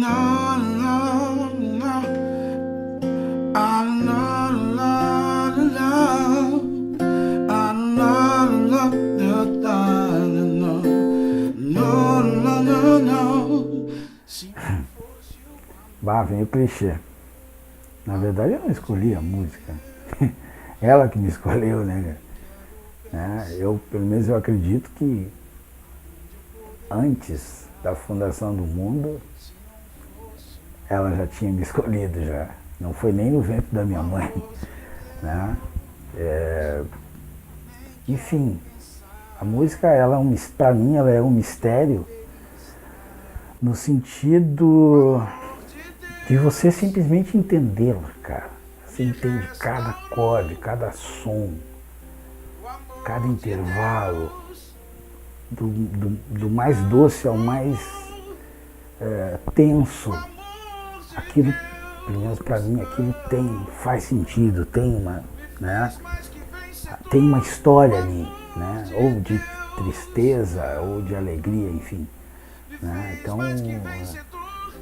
not alone, no. I'm not alone, alone. I'm not alone, no, no, no, no, no, no. Bah, vem o clichê. Na verdade, eu não escolhi a música. Ela que me escolheu, né, cara? Eu, pelo menos, eu acredito que antes da fundação do mundo, ela já tinha me escolhido já. Não foi nem no ventre da minha mãe, né? Enfim, a música, para mim, ela é um mistério no sentido de você simplesmente entendê-la, cara. Você entende cada acorde, cada som, cada intervalo, do mais doce ao mais tenso. Aquilo, pelo menos para mim, aquilo faz sentido, tem uma história ali, né? Ou de tristeza, ou de alegria, enfim. Né? Então,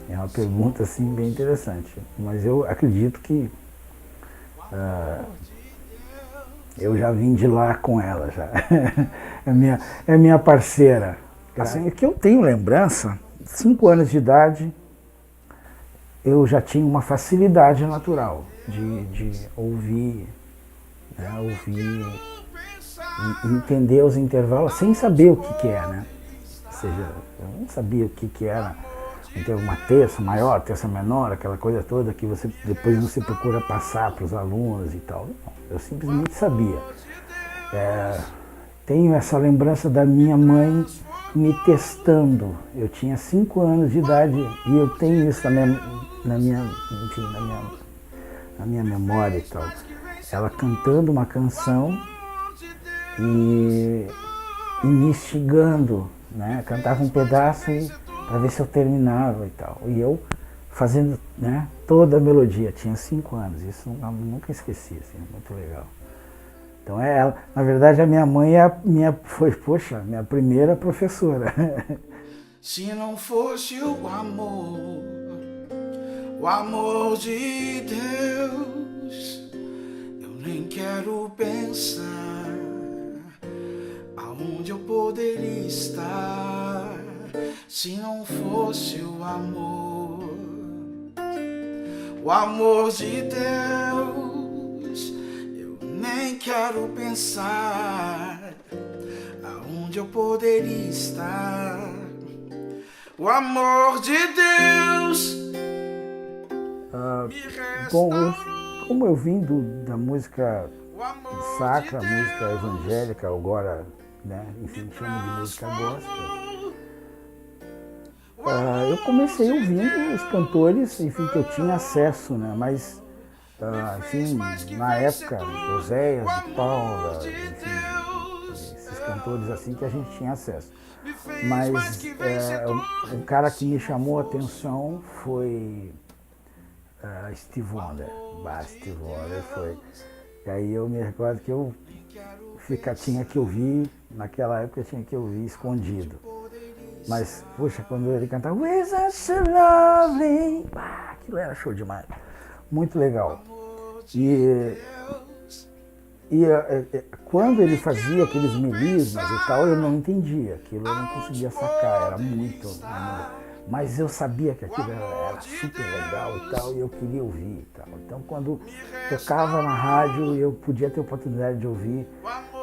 é uma pergunta assim, bem interessante. Mas eu acredito que eu já vim de lá com ela, já. É minha parceira. Assim, que eu tenho lembrança, 5 anos de idade, eu já tinha uma facilidade natural de ouvir, né, e entender os intervalos sem saber o que é, né? Ou seja, eu não sabia o que era uma terça maior, terça menor, aquela coisa toda que depois você procura passar para os alunos e tal. Não, eu simplesmente sabia. Tenho essa lembrança da minha mãe me testando. Eu tinha 5 anos de idade e eu tenho isso na minha memória e tal. Ela cantando uma canção e me instigando, né? Cantava um pedaço para ver se eu terminava e tal. E eu fazendo, né, toda a melodia. Tinha 5 anos, isso eu nunca esqueci, assim, muito legal. Então na verdade a minha mãe foi minha primeira professora. Se não fosse o amor de Deus, eu nem quero pensar aonde eu poderia estar. Se não fosse o amor de Deus, eu nem quero pensar aonde eu poderia estar. O amor de Deus. Bom, como eu vim da música sacra, música evangélica, agora, né, enfim, chamo de música gospel, eu comecei ouvindo os cantores, enfim, que eu tinha acesso, né, mas, enfim, na época, Oséias, de Paula, enfim, esses cantores assim que a gente tinha acesso. Mas o cara que me chamou a atenção foi Steve Wonder. Steve Wonder foi. E aí eu me recordo que eu tinha que ouvir, naquela época eu tinha que ouvir escondido. Mas, poxa, quando ele cantava "Isn't so lovely", aquilo era show demais. Muito legal. E quando ele fazia aqueles melismas e tal, eu não entendia. Aquilo eu não conseguia sacar, era muito. Mas eu sabia que aquilo era super legal e tal, e eu queria ouvir e tal. Então, quando tocava na rádio, eu podia ter oportunidade de ouvir,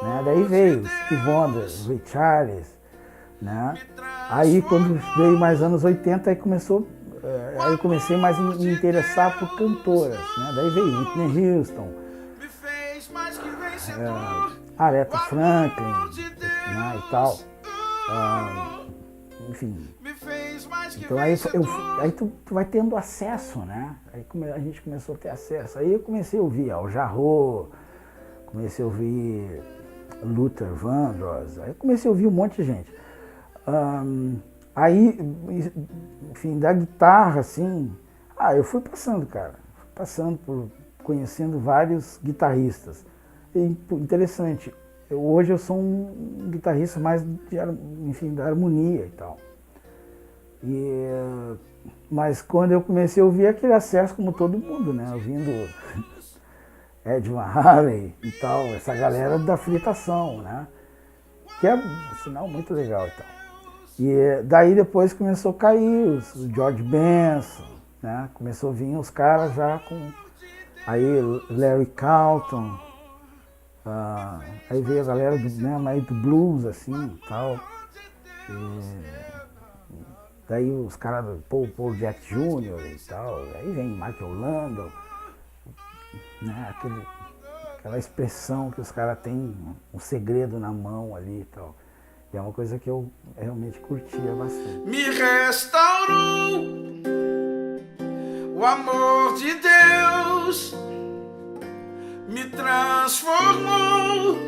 né? Daí veio Steve Wonder, Ray Charles, né? Aí, quando veio mais anos 80, aí eu comecei mais a me interessar por cantoras, né? Daí veio Whitney Houston, Aretha Franklin, né, e tal. Enfim. Então aí tu vai tendo acesso, né? Aí a gente começou a ter acesso. Aí eu comecei a ouvir Al Jarreau, comecei a ouvir Luther Vandross, aí eu comecei a ouvir um monte de gente. Aí, enfim, da guitarra, assim, eu fui passando, cara. Conhecendo vários guitarristas. E, interessante, hoje eu sou um guitarrista mais, enfim, da harmonia e tal. Mas quando eu comecei a ouvir aquele acesso como todo mundo, né? Ouvindo Ed Van Halen e tal, essa galera da fritação, né? Que é um sinal muito legal e tal. E daí depois começou a cair o George Benson, né? Começou a vir os caras já com... Aí Larry Carlton, aí veio a galera do, né, mais do blues, assim, e tal. Daí os caras do Paul Jack Jr. e tal. Aí vem Michael Landau, né? Aquela expressão que os caras têm um segredo na mão ali e tal. E é uma coisa que eu realmente curtia bastante. Me restaurou o amor de Deus, me transformou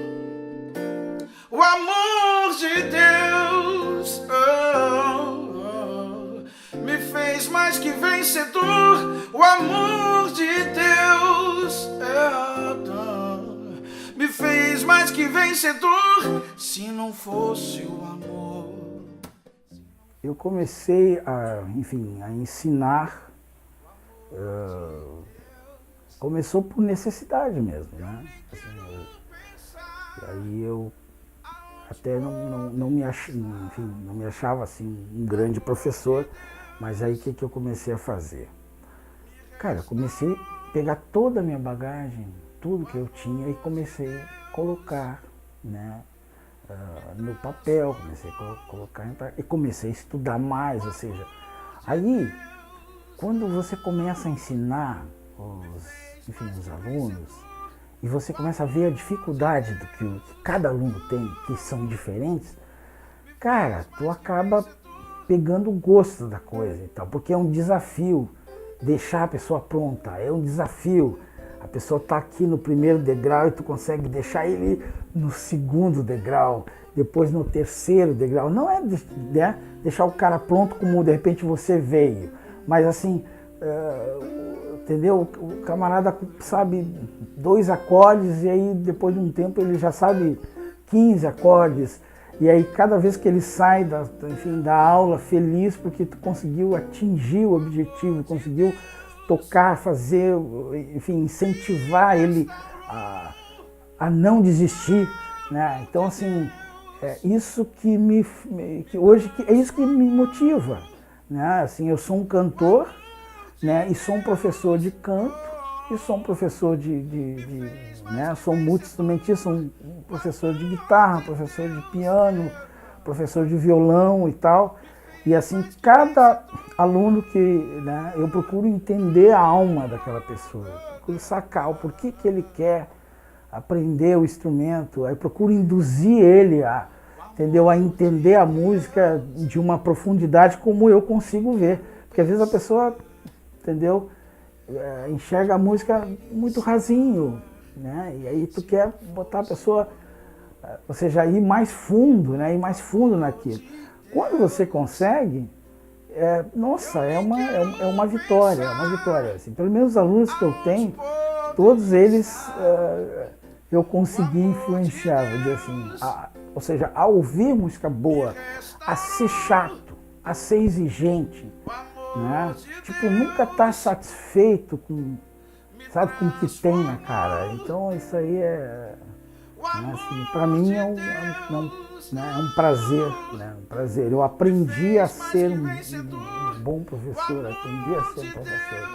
o amor de Deus, me fez mais que vencedor, o amor de Deus, me fez mais que vencedor, se não fosse o amor. Eu comecei a, enfim, a ensinar, começou por necessidade mesmo, né? Assim, e aí eu até não me achava assim um grande professor, mas aí o que eu comecei a fazer? Cara, eu comecei a pegar toda a minha bagagem, tudo que eu tinha e comecei a colocar, né, no papel, comecei a colocar e comecei a estudar mais, ou seja, aí quando você começa a ensinar os alunos e você começa a ver a dificuldade do que cada aluno tem, que são diferentes, cara, tu acaba pegando o gosto da coisa e tal, porque é um desafio deixar a pessoa pronta, é um desafio. A pessoa está aqui no primeiro degrau e tu consegue deixar ele no segundo degrau, depois no terceiro degrau. Não é, né, deixar o cara pronto como de repente você veio, mas assim, entendeu? O camarada sabe 2 acordes e aí depois de um tempo ele já sabe 15 acordes. E aí cada vez que ele sai da aula feliz porque tu conseguiu atingir o objetivo, conseguiu tocar, fazer, enfim, incentivar ele a não desistir, né? Então assim, é isso que hoje é isso que me motiva, né? Assim, eu sou um cantor, né? E sou um professor de canto, e sou um professor né? Sou um multi-instrumentista, sou um professor de guitarra, professor de piano, professor de violão e tal. E assim, cada aluno que, né, eu procuro entender a alma daquela pessoa, procuro sacar o porquê que ele quer aprender o instrumento, aí procuro induzir ele entendeu, a entender a música de uma profundidade como eu consigo ver. Porque às vezes a pessoa, entendeu, enxerga a música muito rasinho, né? E aí tu quer botar a pessoa, ou seja, ir mais fundo, né? Ir mais fundo naquilo. Quando você consegue, nossa, é uma vitória, assim. Pelo menos os alunos que eu tenho, todos eles eu consegui influenciar, vou dizer assim, ou seja, a ouvir música boa, a ser chato, a ser exigente, né? Tipo, nunca tá satisfeito com, sabe, com o que tem na cara. Então isso aí né, assim, para mim é um prazer, né? Um prazer. Eu aprendi a ser um bom professor, aprendi a ser um professor.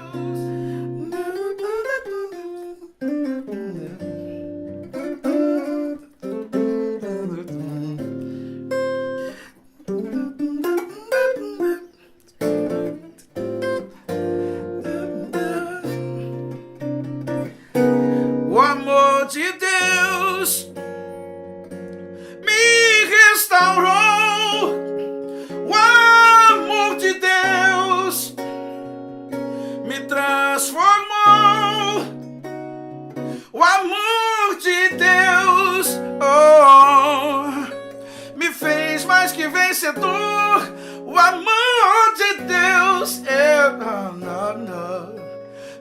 O amor de Deus me restaurou, o amor de Deus me transformou, o amor de Deus me fez mais que vencedor, o amor de Deus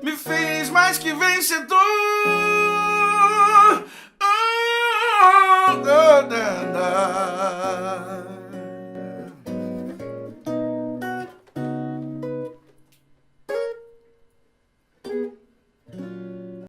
me fez mais que vencedor.